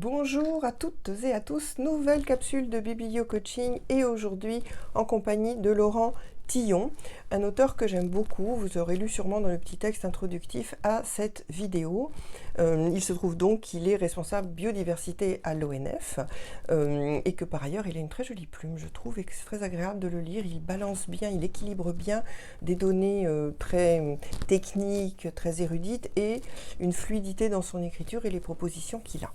Bonjour à toutes et à tous, nouvelle capsule de Biblio Coaching et aujourd'hui en compagnie de Laurent Tillon, un auteur que j'aime beaucoup, vous aurez lu sûrement dans le petit texte introductif à cette vidéo. Il se trouve donc qu'il est responsable biodiversité à l'ONF et que par ailleurs il a une très jolie plume, je trouve, et que c'est très agréable de le lire. Il balance bien, il équilibre bien des données très techniques, très érudites et une fluidité dans son écriture et les propositions qu'il a.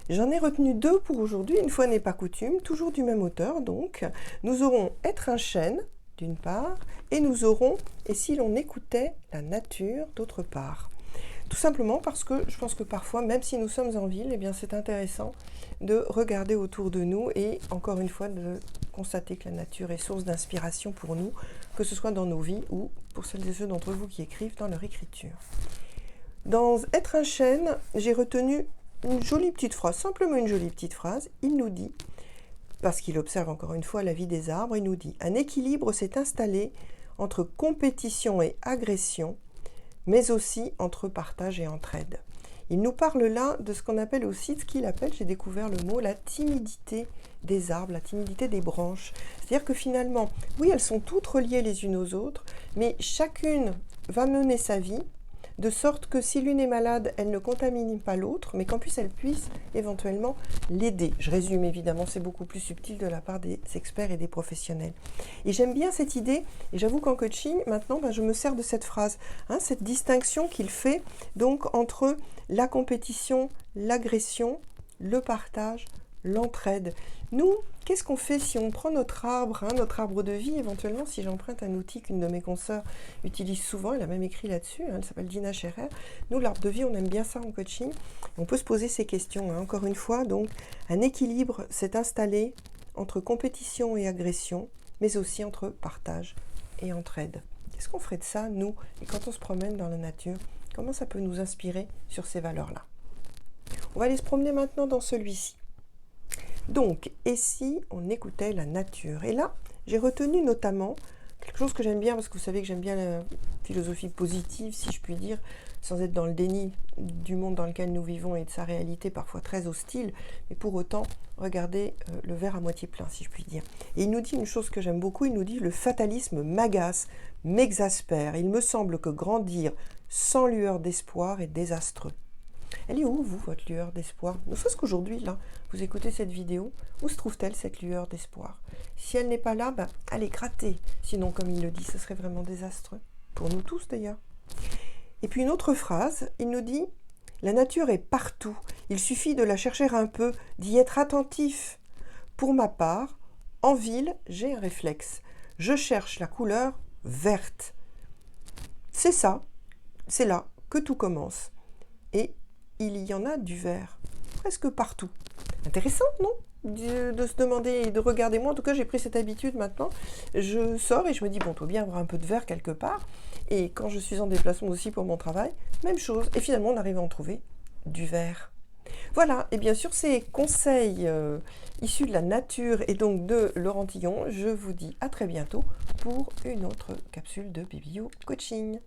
J'en ai retenu deux pour aujourd'hui, une fois n'est pas coutume, toujours du même auteur donc. Nous aurons Être un chêne, d'une part, et nous aurons Et si l'on écoutait la nature, d'autre part. Tout simplement parce que je pense que parfois, même si nous sommes en ville, eh bien c'est intéressant de regarder autour de nous et encore une fois de constater que la nature est source d'inspiration pour nous, que ce soit dans nos vies ou pour celles et ceux d'entre vous qui écrivent dans leur écriture. Dans Être un chêne, j'ai retenu une jolie petite phrase, simplement une jolie petite phrase. Il nous dit, parce qu'il observe encore une fois la vie des arbres, il nous dit « Un équilibre s'est installé entre compétition et agression, mais aussi entre partage et entraide. » Il nous parle là de ce qu'on appelle aussi, ce qu'il appelle, j'ai découvert le mot, la timidité des arbres, la timidité des branches. C'est-à-dire que finalement, oui, elles sont toutes reliées les unes aux autres, mais chacune va mener sa vie, de sorte que si l'une est malade, elle ne contamine pas l'autre, mais qu'en plus elle puisse éventuellement l'aider. Je résume évidemment, c'est beaucoup plus subtil de la part des experts et des professionnels. Et j'aime bien cette idée, et j'avoue qu'en coaching, maintenant, je me sers de cette phrase, cette distinction qu'il fait donc entre la compétition, l'agression, le partage, l'entraide. Nous, qu'est-ce qu'on fait si on prend notre arbre de vie, éventuellement si j'emprunte un outil qu'une de mes consoeurs utilise souvent, elle a même écrit là-dessus, elle s'appelle Dina Scherer. Nous, l'arbre de vie, on aime bien ça en coaching. On peut se poser ces questions, encore une fois. Donc, un équilibre s'est installé entre compétition et agression, mais aussi entre partage et entraide. Qu'est-ce qu'on ferait de ça, nous, et quand on se promène dans la nature, comment ça peut nous inspirer sur ces valeurs-là? On va aller se promener maintenant dans celui-ci. Donc, et si on écoutait la nature? Et là, j'ai retenu notamment quelque chose que j'aime bien, parce que vous savez que j'aime bien la philosophie positive, si je puis dire, sans être dans le déni du monde dans lequel nous vivons et de sa réalité parfois très hostile, mais pour autant, regardez le verre à moitié plein, si je puis dire. Et il nous dit une chose que j'aime beaucoup, il nous dit « Le fatalisme m'agace, m'exaspère. Il me semble que grandir sans lueur d'espoir est désastreux. » Elle est où, vous, votre lueur d'espoir? Ne serait-ce qu'aujourd'hui, là, vous écoutez cette vidéo, où se trouve-t-elle, cette lueur d'espoir? Si elle n'est pas là, allez gratter. Sinon, comme il le dit, ce serait vraiment désastreux. Pour nous tous, d'ailleurs. Et puis une autre phrase, il nous dit « La nature est partout. Il suffit de la chercher un peu, d'y être attentif. Pour ma part, en ville, j'ai un réflexe. Je cherche la couleur verte. » C'est ça, c'est là que tout commence. Et il y en a du vert, presque partout. Intéressant, non? De se demander et de regarder. Moi, en tout cas, j'ai pris cette habitude maintenant. Je sors et je me dis, bon, il faut bien avoir un peu de vert quelque part. Et quand je suis en déplacement aussi pour mon travail, même chose. Et finalement, on arrive à en trouver du vert. Voilà, et bien sûr, ces conseils issus de la nature et donc de Laurent Tillon, je vous dis à très bientôt pour une autre capsule de Biblio Coaching.